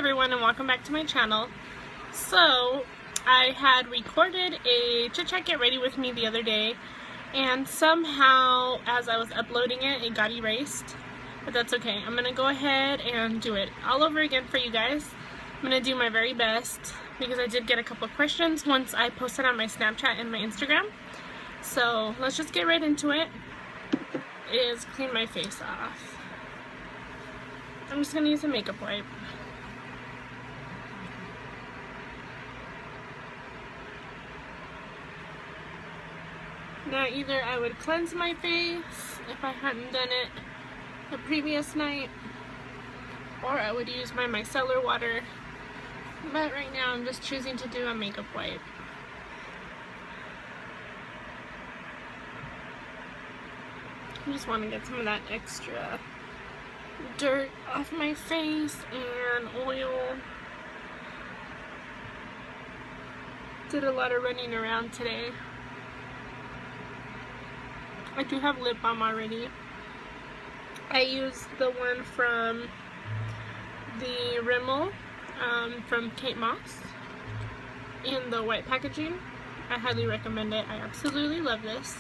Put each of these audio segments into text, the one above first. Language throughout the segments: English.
everyone, and welcome back to my channel. So I had recorded a chit chat get ready with me the other day, and somehow as I was uploading it, it got erased, but that's okay. I'm gonna go ahead and do it all over again for you guys. I'm gonna do my very best because I did get a couple of questions once I posted on my Snapchat and my Instagram. So let's just get right into it. Is clean my face off. I'm just gonna use a makeup wipe. Now either I would cleanse my face if I hadn't done it the previous night, or I would use my micellar water, but right now I'm just choosing to do a makeup wipe. I just want to get some of that extra dirt off my face and oil. Did a lot of running around today. I do have lip balm already. I used the one from the Rimmel from Kate Moss in the white packaging. I highly recommend it. I absolutely love this.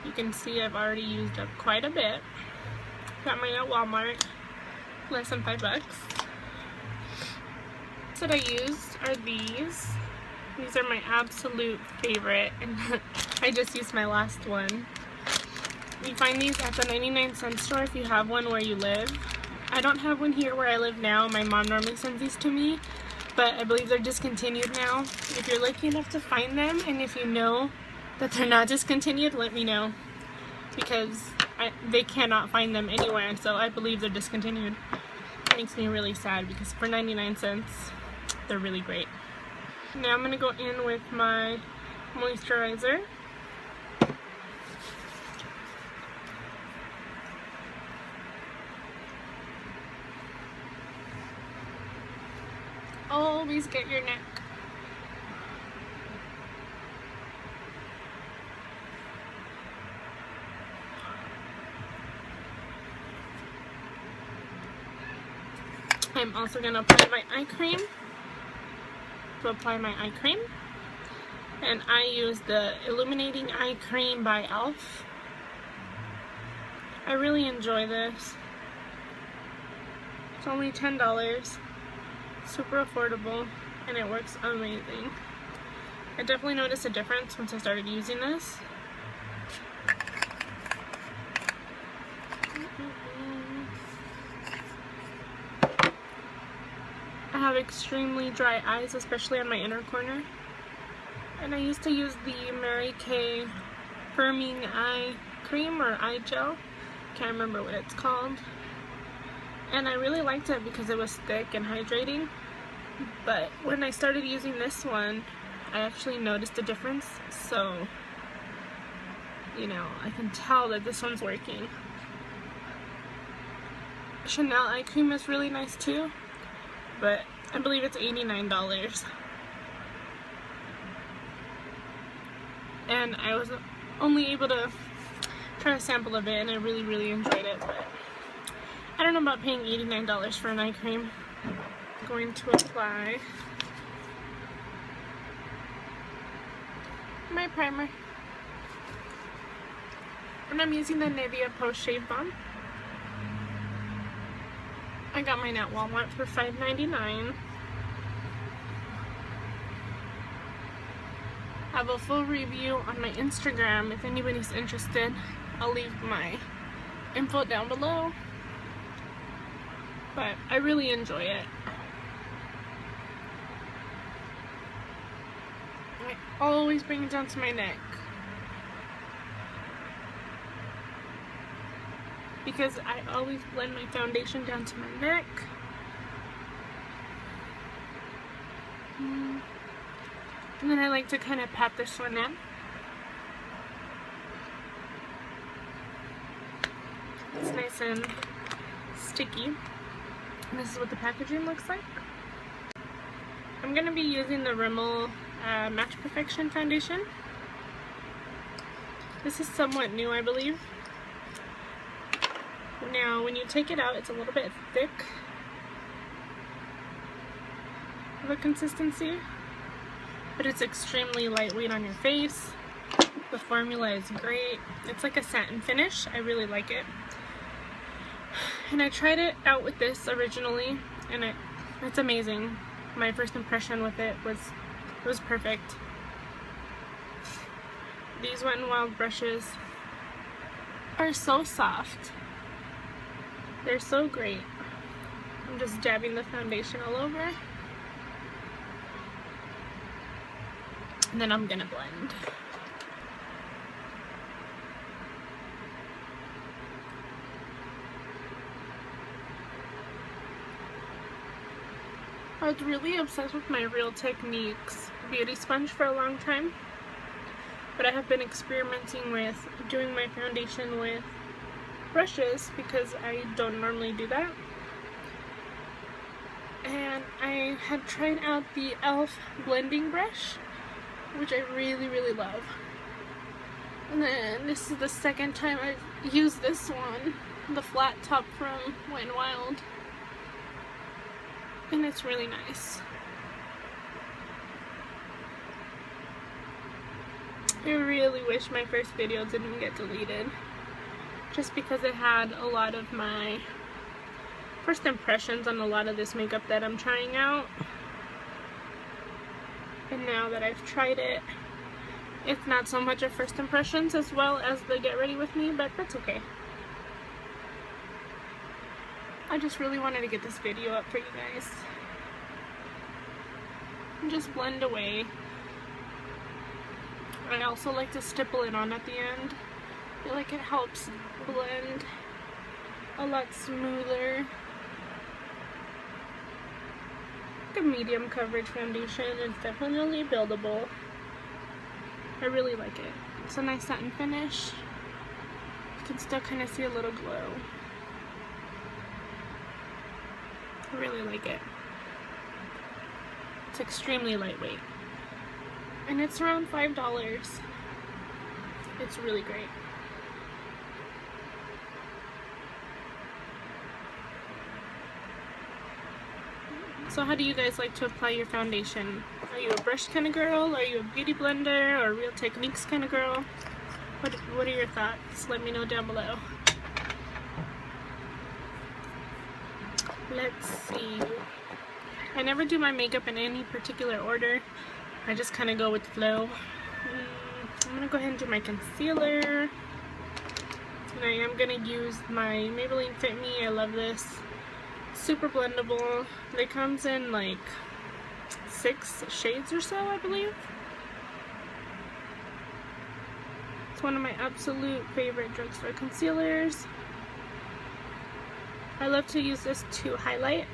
You can see I've already used up quite a bit. Got mine at Walmart, less than $5. What I used are these. These are my absolute favorite, and I just used my last one. You find these at the 99-cent store if you have one where you live. I don't have one here where I live now. My mom normally sends these to me, but I believe they're discontinued now. If you're lucky enough to find them, and if you know that they're not discontinued, let me know, because they cannot find them anywhere, so I believe they're discontinued. It makes me really sad because for 99 cents, they're really great. Now I'm going to go in with my moisturizer. Always get your neck. I'm also going to apply my eye cream. To apply my eye cream, and I use the Illuminating Eye Cream by e.l.f. I really enjoy this. It's only $10, super affordable, and it works amazing. I definitely noticed a difference once I started using this. I have extremely dry eyes, especially on my inner corner, and I used to use the Mary Kay firming eye cream or eye gel, can't remember what it's called, and I really liked it because it was thick and hydrating. But when I started using this one, I actually noticed a difference, so you know, I can tell that this one's working. Chanel eye cream is really nice too, but I believe it's $89, and I was only able to try a sample of it, and I really enjoyed it. But I don't know about paying $89 for an eye cream. I'm going to apply my primer, and I'm using the Nivea Post Shave Balm. I got mine at Walmart for $5.99. I have a full review on my Instagram if anybody's interested. I'll leave my info down below. But I really enjoy it. I always bring it down to my neck, because I always blend my foundation down to my neck. And then I like to kind of pat this one in. It's nice and sticky. And this is what the packaging looks like. I'm going to be using the Rimmel Match Perfection foundation. This is somewhat new, I believe. Now when you take it out, it's a little bit thick, of a consistency, but it's extremely lightweight on your face. The formula is great. It's like a satin finish. I really like it. And I tried it out with this originally, and it's amazing. My first impression with it was perfect. These Wet n Wild brushes are so soft. They're so great. I'm just dabbing the foundation all over. And then I'm gonna blend. I was really obsessed with my Real Techniques beauty sponge for a long time, but I have been experimenting with doing my foundation with brushes because I don't normally do that. And I had tried out the e.l.f. blending brush, which I really love. And then this is the second time I've used this one, the flat top from Wet n Wild. And it's really nice. I really wish my first video didn't get deleted, just because it had a lot of my first impressions on a lot of this makeup that I'm trying out. And now that I've tried it, it's not so much of first impressions as well as the get ready with me, but that's okay. I just really wanted to get this video up for you guys. And just blend away. I also like to stipple it on at the end. I feel like it helps blend a lot smoother. Like a medium coverage foundation. It's definitely buildable. I really like it. It's a nice satin finish. You can still kind of see a little glow. I really like it. It's extremely lightweight. And it's around $5. It's really great. So how do you guys like to apply your foundation? Are you a brush kind of girl? Are you a beauty blender or Real Techniques kind of girl? What are your thoughts? Let me know down below. Let's see. I never do my makeup in any particular order. I just kind of go with the flow. I'm going to go ahead and do my concealer. And I am going to use my Maybelline Fitme. I love this. Super blendable. It comes in like 6 shades or so, I believe. It's one of my absolute favorite drugstore concealers. I love to use this to highlight.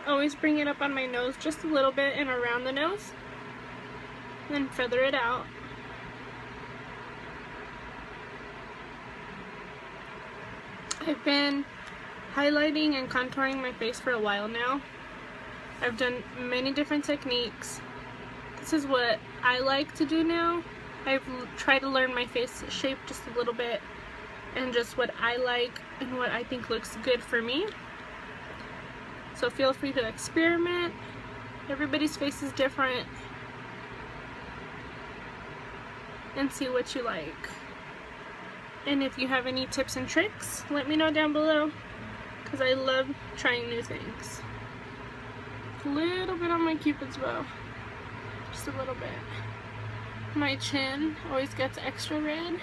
I always bring it up on my nose just a little bit and around the nose, then feather it out. I've been highlighting and contouring my face for a while now. I've done many different techniques. This is what I like to do now. I've tried to learn my face shape just a little bit and just what I like and what I think looks good for me. So feel free to experiment. Everybody's face is different. And see what you like. And if you have any tips and tricks, let me know down below, because I love trying new things. A little bit on my Cupid's bow. Just a little bit. My chin always gets extra red.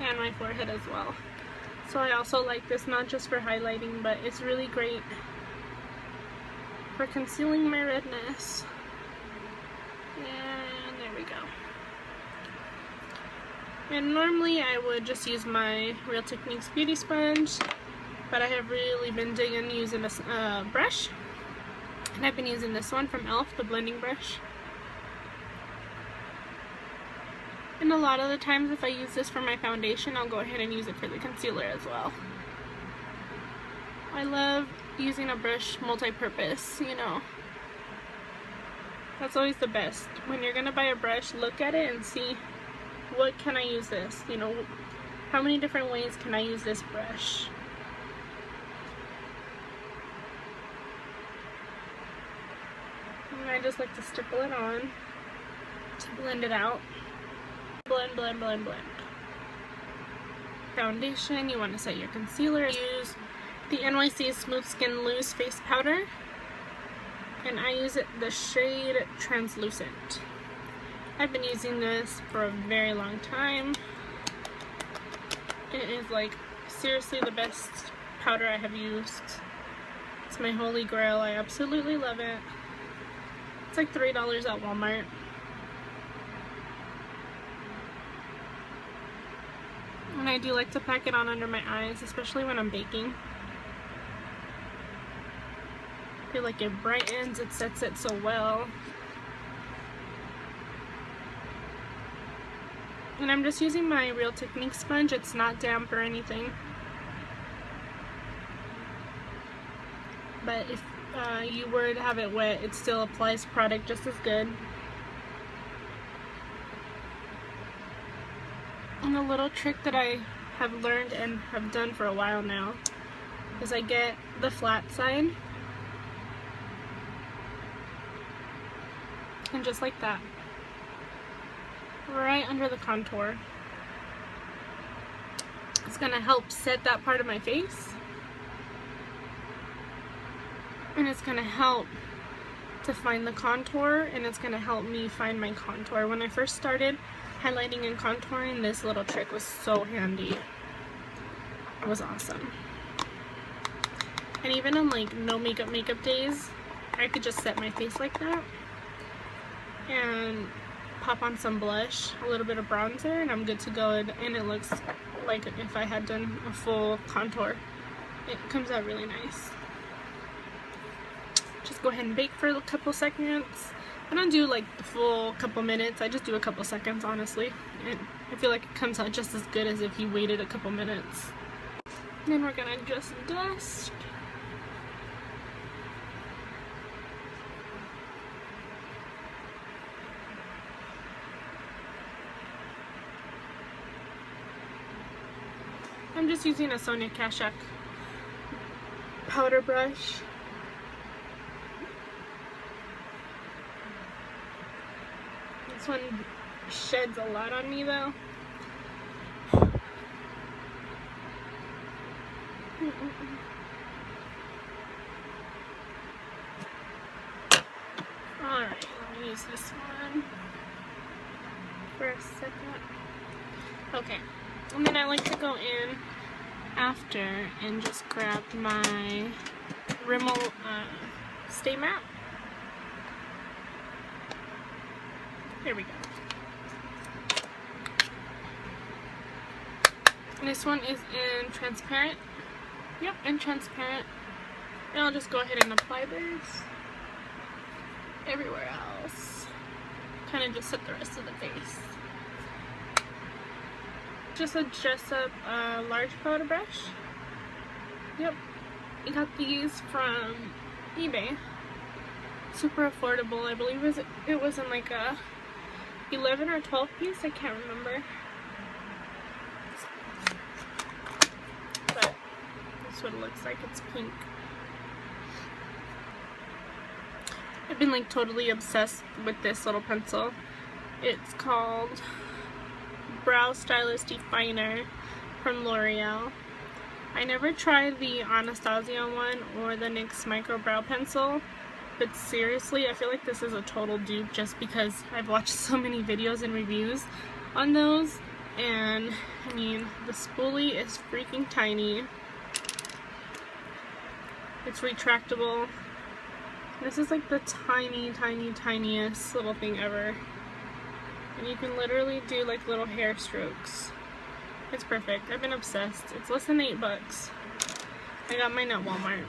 And my forehead as well. So I also like this not just for highlighting, but it's really great for concealing my redness. And there we go. And normally I would just use my Real Techniques beauty sponge, but I have really been digging using this brush. And I've been using this one from e.l.f., the blending brush. And a lot of the times if I use this for my foundation, I'll go ahead and use it for the concealer as well. I love using a brush multi-purpose, you know. That's always the best. When you're gonna buy a brush, look at it and see, what can I use this? You know, how many different ways can I use this brush? And I just like to stipple it on to blend it out. Blend, blend, blend, blend. Foundation, you want to set your concealer. Use the NYC Smooth Skin Loose Face Powder. And I use the shade Translucent. I've been using this for a very long time. It is like seriously the best powder I have used. It's my holy grail. I absolutely love it. It's like $3 at Walmart. And I do like to pack it on under my eyes, especially when I'm baking. I feel like it brightens, it sets it so well. And I'm just using my Real Technique sponge. It's not damp or anything. But if you were to have it wet, it still applies product just as good. And a little trick that I have learned and have done for a while now is I get the flat side and just like that, right under the contour. It's gonna help set that part of my face, and it's gonna help to find the contour, and it's gonna help me find my contour. When I first started highlighting and contouring, this little trick was so handy. It was awesome. And even on like no makeup days, I could just set my face like that and pop on some blush, a little bit of bronzer, and I'm good to go. And it looks like if I had done a full contour. It comes out really nice. Just go ahead and bake for a couple seconds. I don't do like the full couple minutes, I just do a couple seconds, honestly. And I feel like it comes out just as good as if you waited a couple minutes. Then we're gonna just dust. I'm just using a Sonia Kashuk powder brush. This one sheds a lot on me though. Alright, let me use this one for a second. Okay, and then I like to go in after and just grab my Rimmel Stay Matte. Here we go. And this one is in transparent. Yep, in transparent. And I'll just go ahead and apply this everywhere else. Kind of just set the rest of the face. Just a dress up large powder brush. Yep, I got these from eBay. Super affordable. I believe it was in like a 11 or 12 piece. I can't remember. But that's what it looks like. It's pink. I've been like totally obsessed with this little pencil. It's called Brow Stylist Definer from Loreal. I never tried the Anastasia one or the NYX Micro Brow Pencil, but seriously, I feel like this is a total dupe just because I've watched so many videos and reviews on those. And I mean, the spoolie is freaking tiny. It's retractable. This is like the tiniest little thing ever. And you can literally do like little hair strokes. It's perfect. I've been obsessed. It's less than $8. I got mine at Walmart.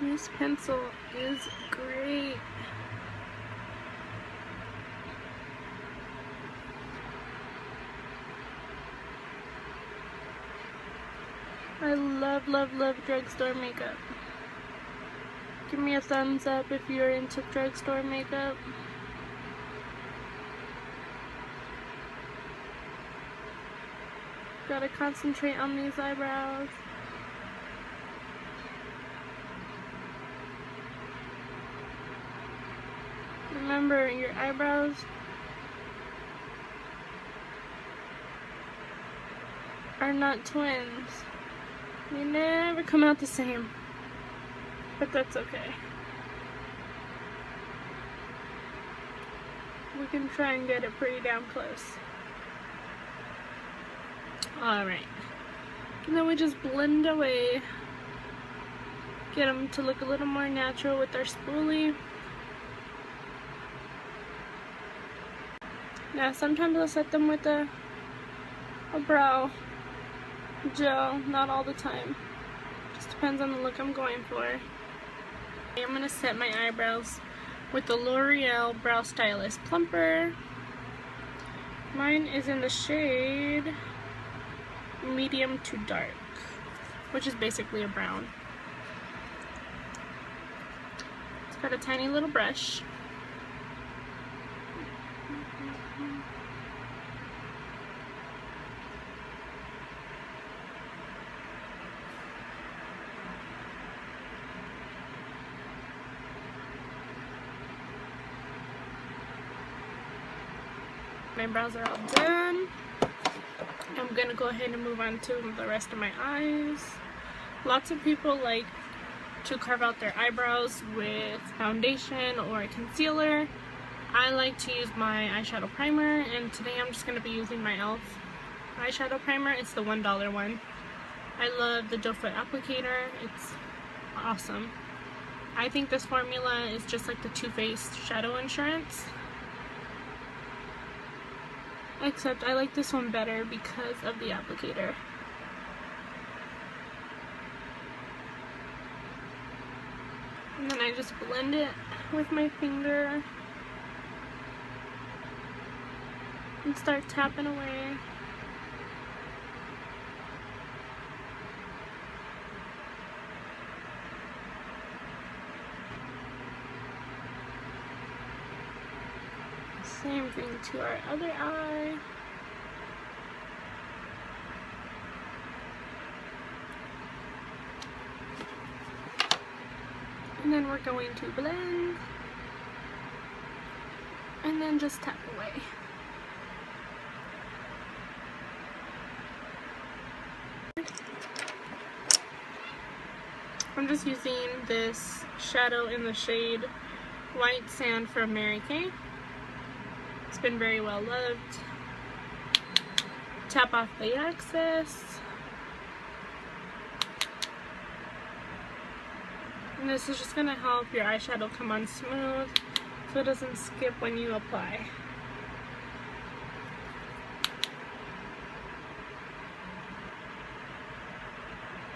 This pencil is great. I love, love, love drugstore makeup. Give me a thumbs up if you're into drugstore makeup. Gotta concentrate on these eyebrows. Remember, your eyebrows are not twins. They never come out the same. But that's okay. We can try and get it pretty damn close. Alright. And then we just blend away. Get them to look a little more natural with our spoolie. Now sometimes I'll set them with a brow gel, not all the time. Just depends on the look I'm going for. I'm going to set my eyebrows with the Loreal Brow Stylist Plumper. Mine is in the shade medium to dark, which is basically a brown. It's got a tiny little brush. My brows are all done. I'm gonna go ahead and move on to the rest of my eyes. Lots of people like to carve out their eyebrows with foundation or concealer. I like to use my eyeshadow primer, and today I'm just gonna be using my e.l.f. eyeshadow primer. It's the $1 one. I love the doe foot applicator. It's awesome. I think this formula is just like the Too Faced Shadow Insurance. Except I like this one better because of the applicator. And then I just blend it with my finger and start tapping away. Same thing to our other eye. And then we're going to blend. And then just tap away. I'm just using this shadow in the shade White Sand from Mary Kay. It's been very well loved. Tap off the excess. And this is just going to help your eyeshadow come on smooth so it doesn't skip when you apply.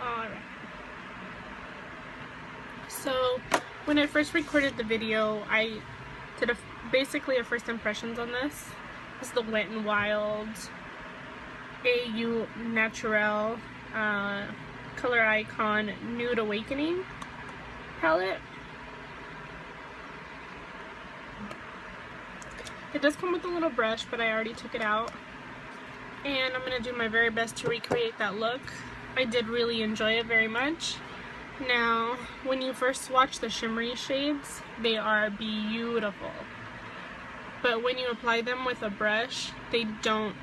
Alright. So when I first recorded the video, I did basically a first impressions on this. This is the Wet n Wild AU Naturel Color Icon Nude Awakening palette. It does come with a little brush, but I already took it out. And I'm going to do my very best to recreate that look. I did really enjoy it very much. Now, when you first swatch the shimmery shades, they are beautiful. But when you apply them with a brush, they don't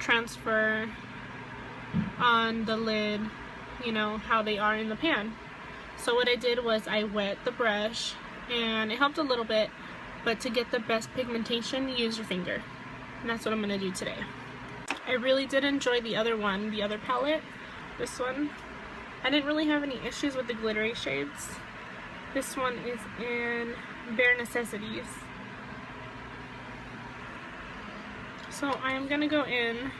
transfer on the lid, you know, how they are in the pan. So what I did was I wet the brush, and it helped a little bit, but to get the best pigmentation, use your finger. And that's what I'm going to do today. I really did enjoy the other one, the other palette, this one. I didn't really have any issues with the glittery shades. This one is in Bare Necessities. So I am going to go in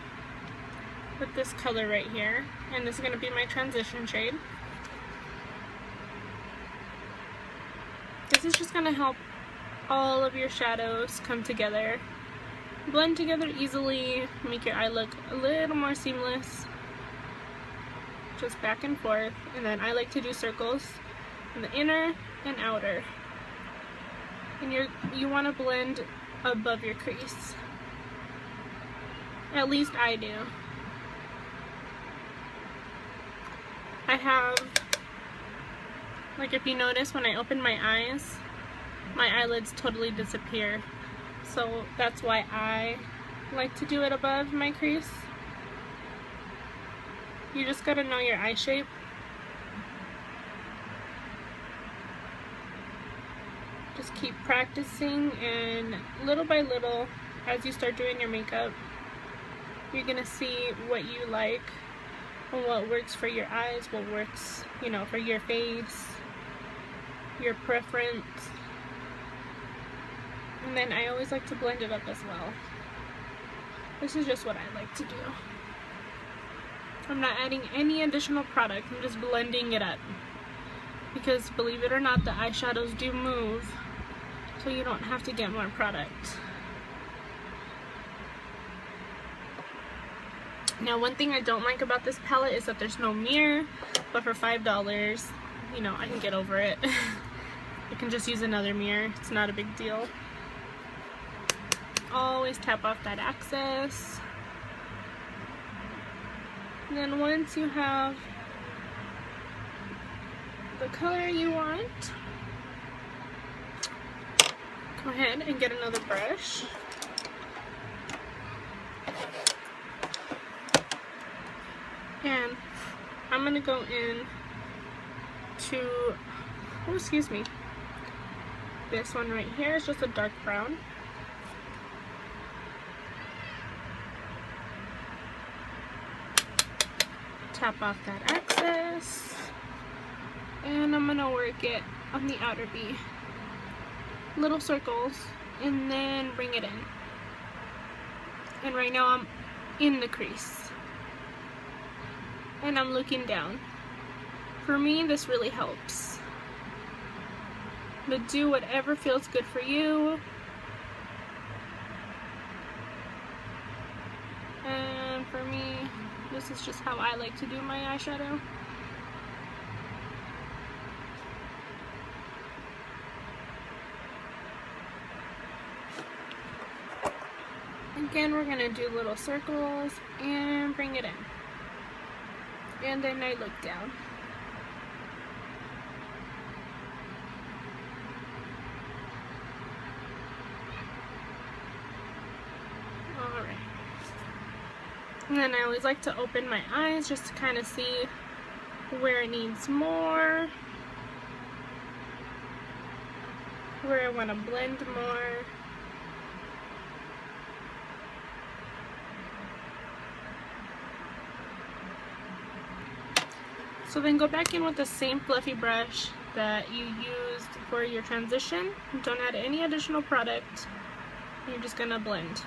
with this color right here, and this is going to be my transition shade. This is just going to help all of your shadows come together, blend together easily, make your eye look a little more seamless. just back and forth, and then I like to do circles in the inner and outer. And you want to blend above your crease. At least I do. I have, like, if you notice when I open my eyes, my eyelids totally disappear. So that's why I like to do it above my crease. You just gotta know your eye shape. Just keep practicing, and little by little, as you start doing your makeup, you're gonna see what you like and what works for your eyes, what works, you know, for your face, your preference. And then I always like to blend it up as well. This is just what I like to do. I'm not adding any additional product, I'm just blending it up. Because believe it or not, the eyeshadows do move, so you don't have to get more product. Now, one thing I don't like about this palette is that there's no mirror, but for $5, you know, I can get over it. I can just use another mirror, it's not a big deal. Always tap off that excess. And then once you have the color you want, go ahead and get another brush. And I'm going to go in to, oh, excuse me, this one right here is just a dark brown. Tap off that excess, and I'm gonna work it on the outer V, little circles, and then bring it in. And right now I'm in the crease, and I'm looking down. For me, this really helps. But do whatever feels good for you. And for me, this is just how I like to do my eyeshadow. Again, we're going to do little circles and bring it in. And then I look down. Alright. And then I always like to open my eyes just to kind of see where it needs more, where I want to blend more. So then go back in with the same fluffy brush that you used for your transition. Don't add any additional product. You're just going to blend.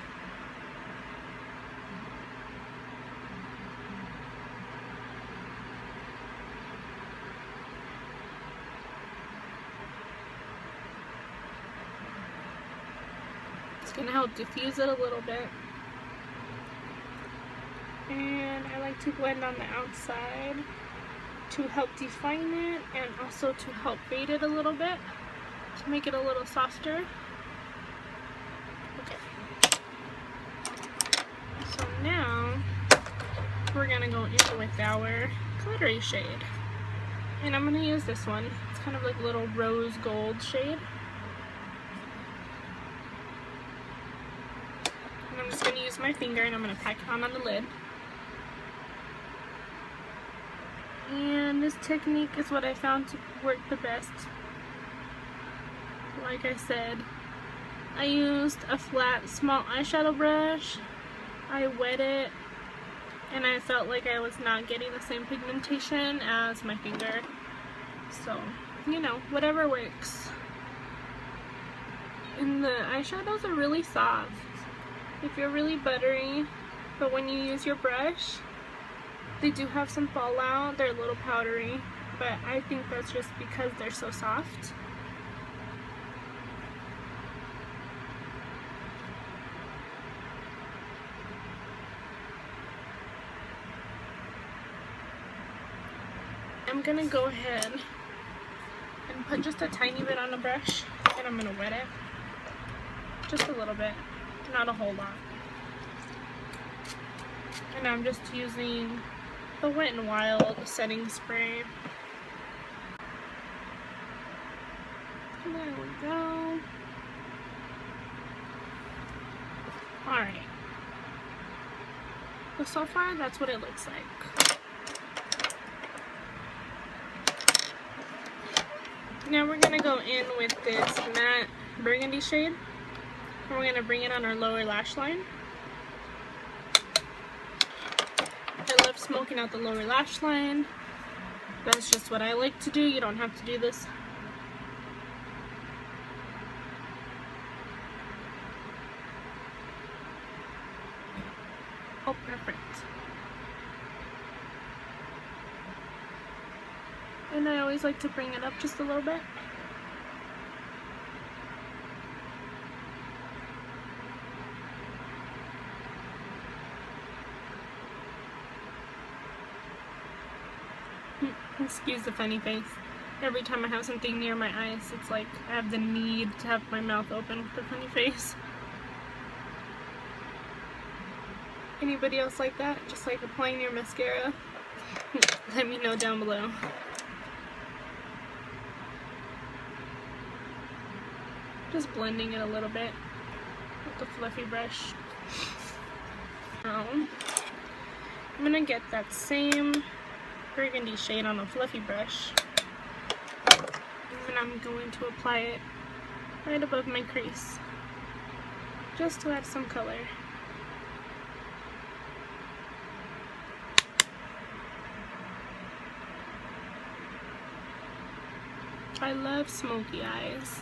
Gonna help diffuse it a little bit, and I like to blend on the outside to help define it and also to help fade it a little bit to make it a little softer. Okay, so now we're gonna go in with our glittery shade, and I'm gonna use this one. It's kind of like a little rose gold shade. I'm just going to use my finger and I'm going to pack it on the lid. And this technique is what I found to work the best. Like I said, I used a flat small eyeshadow brush. I wet it and I felt like I was not getting the same pigmentation as my finger. So, you know, whatever works. And the eyeshadows are really soft. If you're really buttery, but when you use your brush, they do have some fallout. They're a little powdery, but I think that's just because they're so soft. I'm gonna go ahead and put just a tiny bit on a brush, and I'm gonna wet it. Just a little bit, not a whole lot. And I'm just using the Wet n Wild setting spray. There we go. Alright. So far, that's what it looks like. Now we're going to go in with this matte burgundy shade. And we're going to bring it on our lower lash line. I love smoking out the lower lash line. That's just what I like to do. You don't have to do this. Oh, perfect. And I always like to bring it up just a little bit. Excuse the funny face. Every time I have something near my eyes, it's like I have the need to have my mouth open with the funny face. Anybody else like that? Just like applying your mascara? Let me know down below. Just blending it a little bit with the fluffy brush. Now, I'm gonna get that same burgundy shade on a fluffy brush, and I'm going to apply it right above my crease, just to add some color. I love smoky eyes.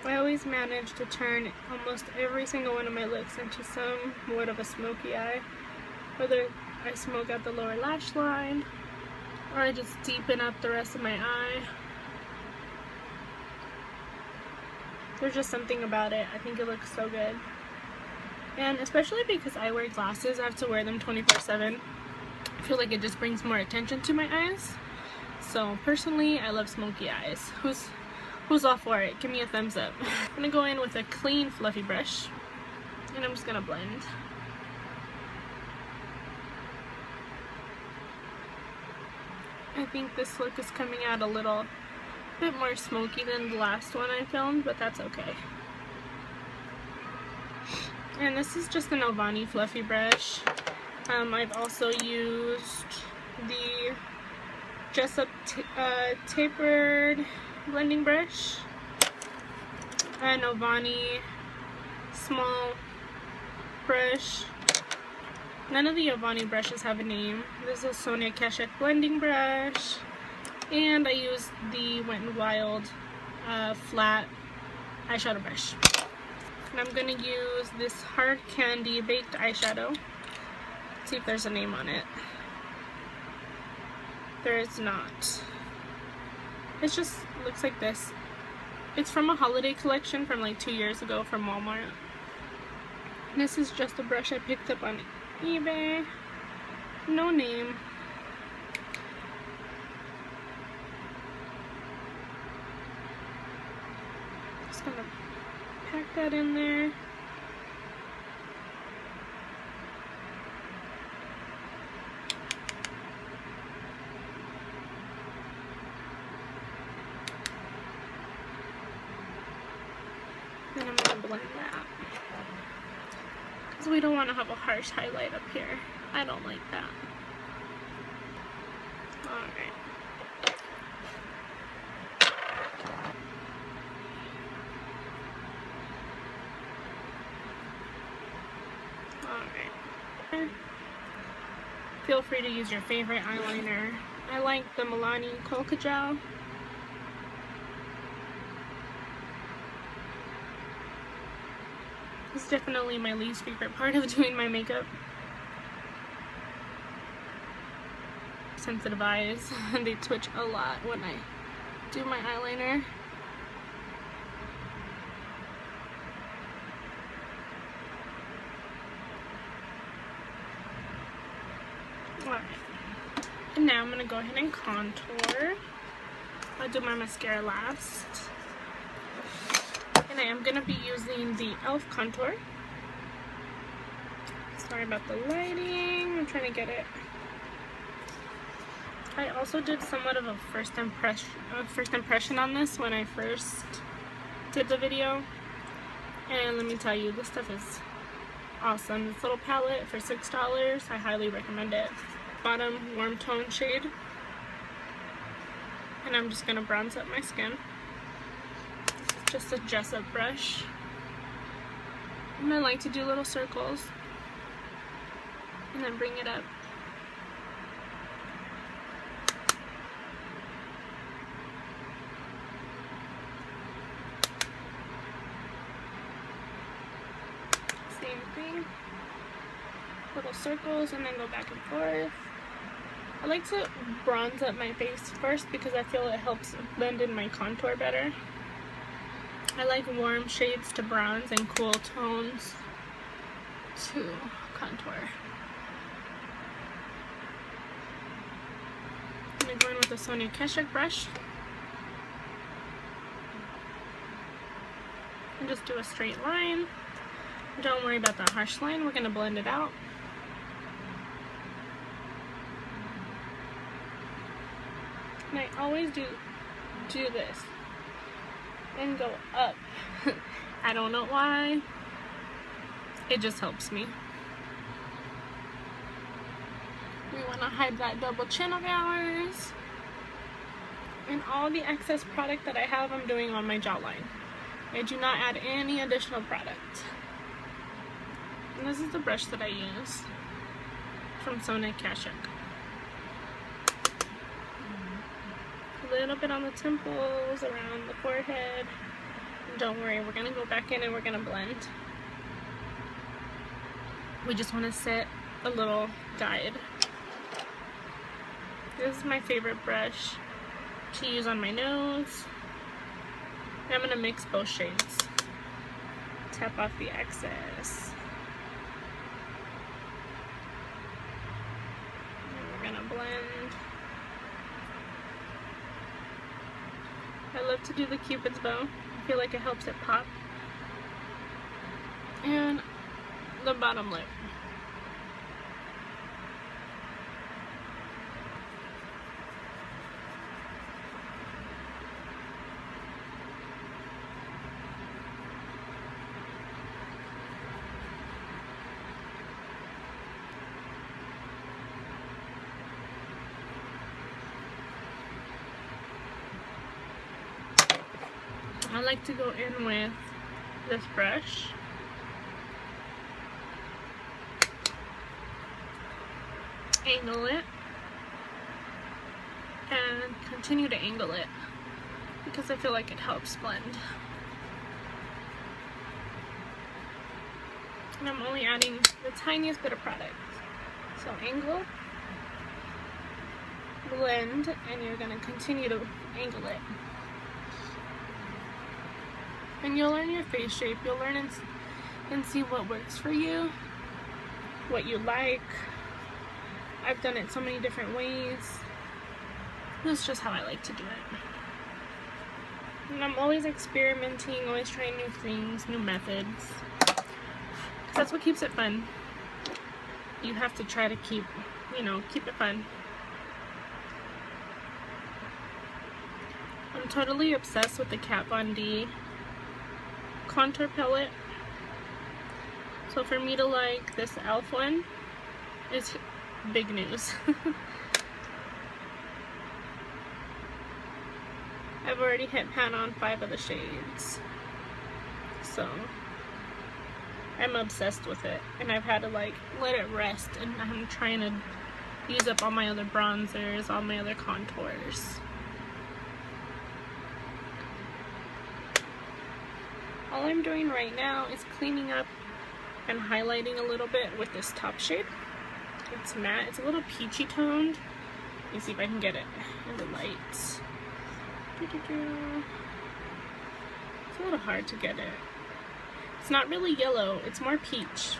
I always manage to turn almost every single one of my looks into somewhat of a smoky eye. Whether I smoke out the lower lash line, or I just deepen up the rest of my eye. There's just something about it. I think it looks so good. And especially because I wear glasses, I have to wear them 24/7. I feel like it just brings more attention to my eyes. So personally, I love smoky eyes. Who's all for it? Give me a thumbs up. I'm gonna go in with a clean fluffy brush, and I'm just gonna blend. I think this look is coming out a little bit more smoky than the last one I filmed, but that's okay. And this is just an Ovani fluffy brush. I've also used the Jessup tapered blending brush, an Ovani small brush. None of the Ovani brushes have a name. This is Sonia Kashuk blending brush, and I used the Wet n Wild flat eyeshadow brush. And I'm gonna use this Hard Candy baked eyeshadow. Let's see if there's a name on it. There is not. It just looks like this. It's from a holiday collection from like 2 years ago from Walmart. This is just a brush I picked up on eBay. No name. Just gonna pack that in there. Then I'm gonna blend that, because we don't want to have a harsh highlight up here. I don't like that. Alright. Alright. Feel free to use your favorite eyeliner. I like the Milani kohl kajal. It's definitely my least favorite part of doing my makeup. Sensitive eyes, they twitch a lot when I do my eyeliner. Alright. And now I'm going to go ahead and contour. I'll do my mascara last. And I am going to be using the e.l.f. contour. Sorry about the lighting. I'm trying to get it. I also did somewhat of a first impression on this when I first did the video. And let me tell you, this stuff is awesome. This little palette for $6, I highly recommend it. Bottom warm tone shade. And I'm just going to bronze up my skin. Just a dress up brush. And I like to do little circles. And then bring it up. Same thing. Little circles and then go back and forth. I like to bronze up my face first because I feel it helps blend in my contour better. I like warm shades to bronze and cool tones to contour. I'm going to go in with the Sonia Keshik brush and just do a straight line. Don't worry about that harsh line, we're going to blend it out. And I always do this and go up. I don't know why. It just helps me. We want to hide that double chin of ours. And all the excess product that I have, I'm doing on my jawline. I do not add any additional product. And this is the brush that I use from Sonia Keshik. A little bit on the temples, around the forehead. And don't worry, we're going to go back in and we're going to blend. We just want to set a little guide. This is my favorite brush to use on my nose. And I'm going to mix both shades. Tap off the excess. And we're going to blend. I love to do the Cupid's bow. I feel like it helps it pop. And the bottom lip. I like to go in with this brush. Angle it. And continue to angle it. Because I feel like it helps blend. And I'm only adding the tiniest bit of product. So angle. Blend. And you're going to continue to angle it. And you'll learn your face shape. You'll learn and see what works for you, what you like. I've done it so many different ways. This is just how I like to do it. And I'm always experimenting, always trying new things, new methods. 'Cause that's what keeps it fun. You have to try to keep it fun. I'm totally obsessed with the Kat Von D contour palette. So for me to like this e.l.f. one is big news. I've already hit pan on 5 of the shades. So I'm obsessed with it. And I've had to like let it rest, and I'm trying to use up all my other bronzers, all my other contours. All I'm doing right now is cleaning up and highlighting a little bit with this top shade. It's matte. It's a little peachy toned. Let me see if I can get it in the lights. It's a little hard to get it. It's not really yellow. It's more peach.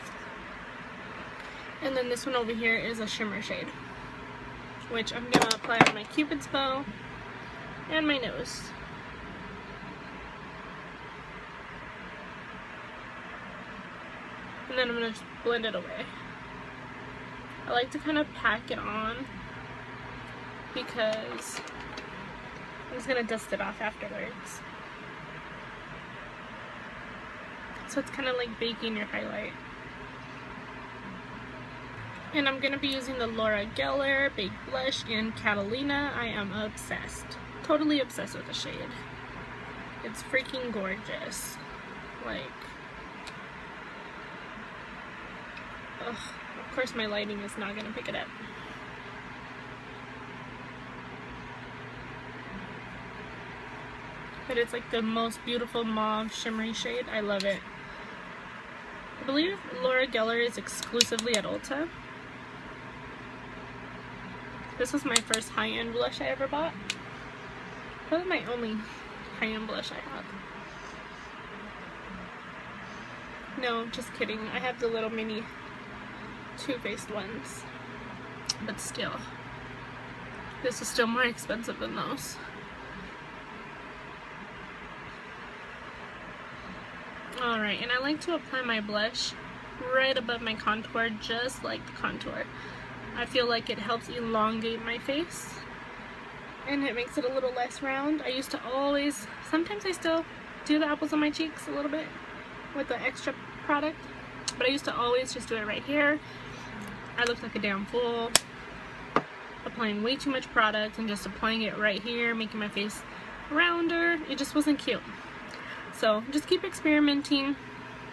And then this one over here is a shimmer shade. which I'm going to apply on my Cupid's bow and my nose. And then I'm going to just blend it away. I like to kind of pack it on because I'm just going to dust it off afterwards. So it's kind of like baking your highlight. And I'm going to be using the Loreal Baked Blush in Catalina. I am obsessed. Totally obsessed with the shade. It's freaking gorgeous. Like, ugh, of course my lighting is not going to pick it up. But it's like the most beautiful mauve shimmery shade. I love it. I believe Loreal is exclusively at Ulta. This was my first high-end blush I ever bought. Probably my only high-end blush I have. No, just kidding. I have the little mini Too Faced ones. But still. This is still more expensive than those. Alright, and I like to apply my blush right above my contour, just like the contour. I feel like it helps elongate my face and it makes it a little less round. I used to always, sometimes I still do the apples on my cheeks a little bit with the extra product, but I used to always just do it right here. I looked like a damn fool, applying way too much product and just applying it right here, making my face rounder. It just wasn't cute. So just keep experimenting,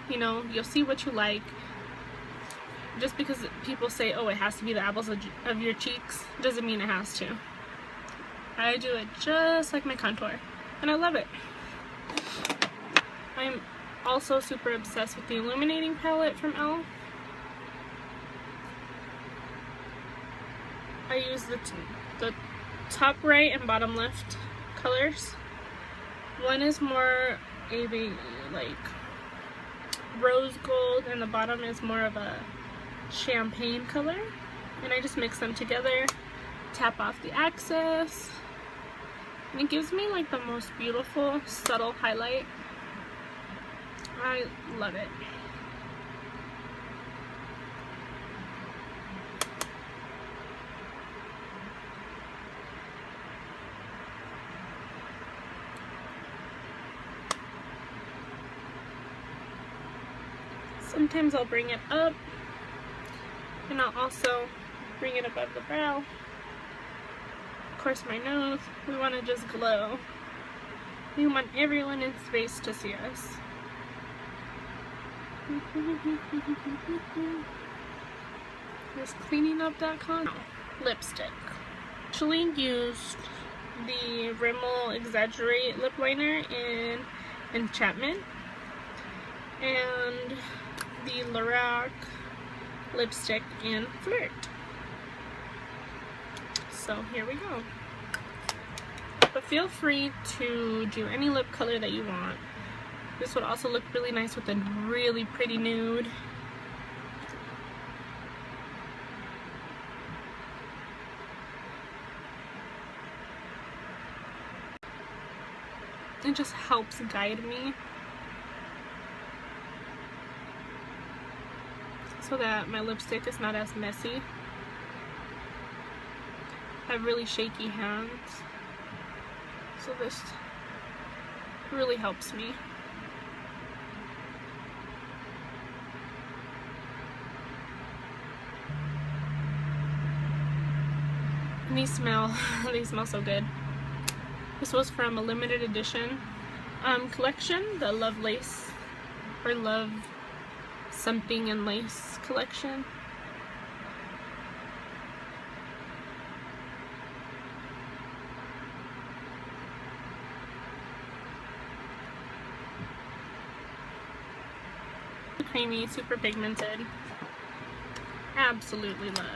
you know, you'll see what you like. Just because people say, oh, it has to be the apples of your cheeks, doesn't mean it has to. I do it just like my contour, and I love it. I'm also super obsessed with the Illuminating palette from e.l.f. I use the top right and bottom left colors. One is more like rose gold, and the bottom is more of a champagne color, and I just mix them together, tap off the excess, and it gives me like the most beautiful subtle highlight. I love it. Sometimes I'll bring it up, and I'll also bring it above the brow. Of course, my nose, we want to just glow. We want everyone in space to see us. This cleaningup.com lipstick. Actually used the Rimmel Exaggerate lip liner in Enchantment and the Lorac lipstick in Flirt. So here we go. But feel free to do any lip color that you want. This would also look really nice with a really pretty nude. It just helps guide me so that my lipstick is not as messy. I have really shaky hands, so this really helps me. And they smell so good. This was from a limited edition collection, the Love Lace, or Love Something and Lace collection. Creamy, super pigmented. Absolutely love.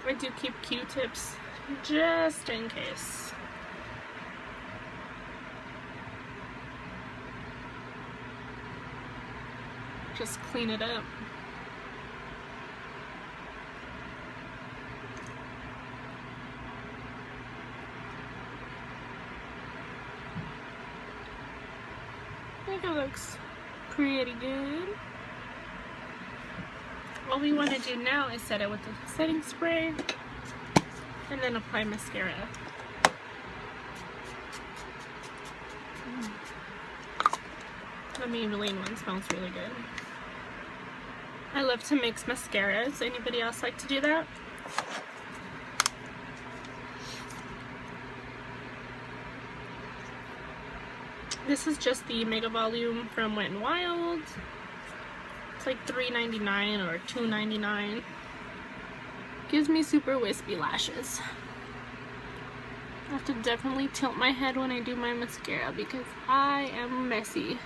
I do keep Q-tips just in case. Just clean it up. think it looks pretty good. What we want to do now is set it with the setting spray and then apply mascara. The Maybelline one smells really good. I love to mix mascaras. Anybody else like to do that? This is just the Mega Volume from Wet n Wild. It's like $3.99 or $2.99. Gives me super wispy lashes. I have to definitely tilt my head when I do my mascara because I am messy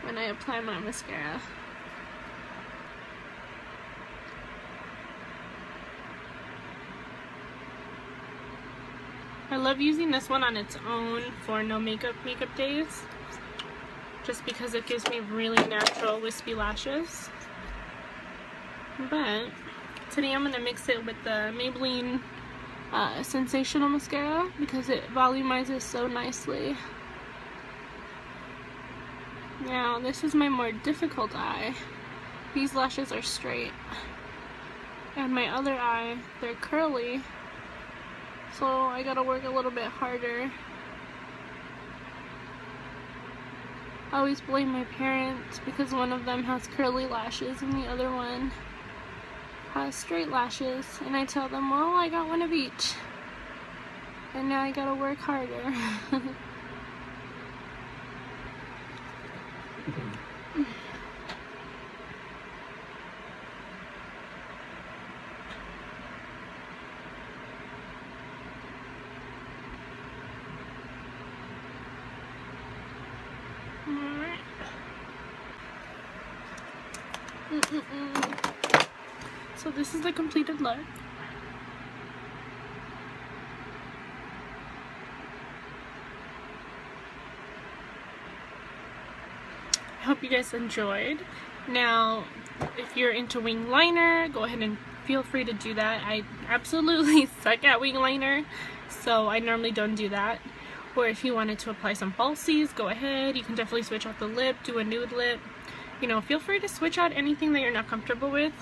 when I apply my mascara. I love using this one on its own for no makeup days, just because it gives me really natural wispy lashes. But today I'm going to mix it with the Maybelline Sensational mascara because it volumizes so nicely. Now this is my more difficult eye. These lashes are straight. And my other eye, they're curly. So I gotta work a little bit harder. I always blame my parents because one of them has curly lashes and the other one has straight lashes. And I tell them, well, I got one of each. And now I gotta work harder. So this is the completed look. I hope you guys enjoyed. Now, if you're into wing liner, go ahead and feel free to do that. I absolutely suck at wing liner, so I normally don't do that. Or if you wanted to apply some falsies, go ahead. You can definitely switch out the lip, do a nude lip. You know, feel free to switch out anything that you're not comfortable with.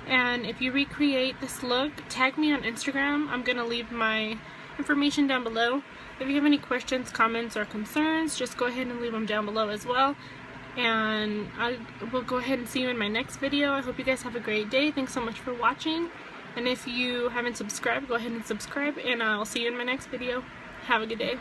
And if you recreate this look, tag me on Instagram. I'm going to leave my information down below. If you have any questions, comments, or concerns, just go ahead and leave them down below as well. And I will go ahead and see you in my next video. I hope you guys have a great day. Thanks so much for watching. And if you haven't subscribed, go ahead and subscribe. And I'll see you in my next video. Have a good day.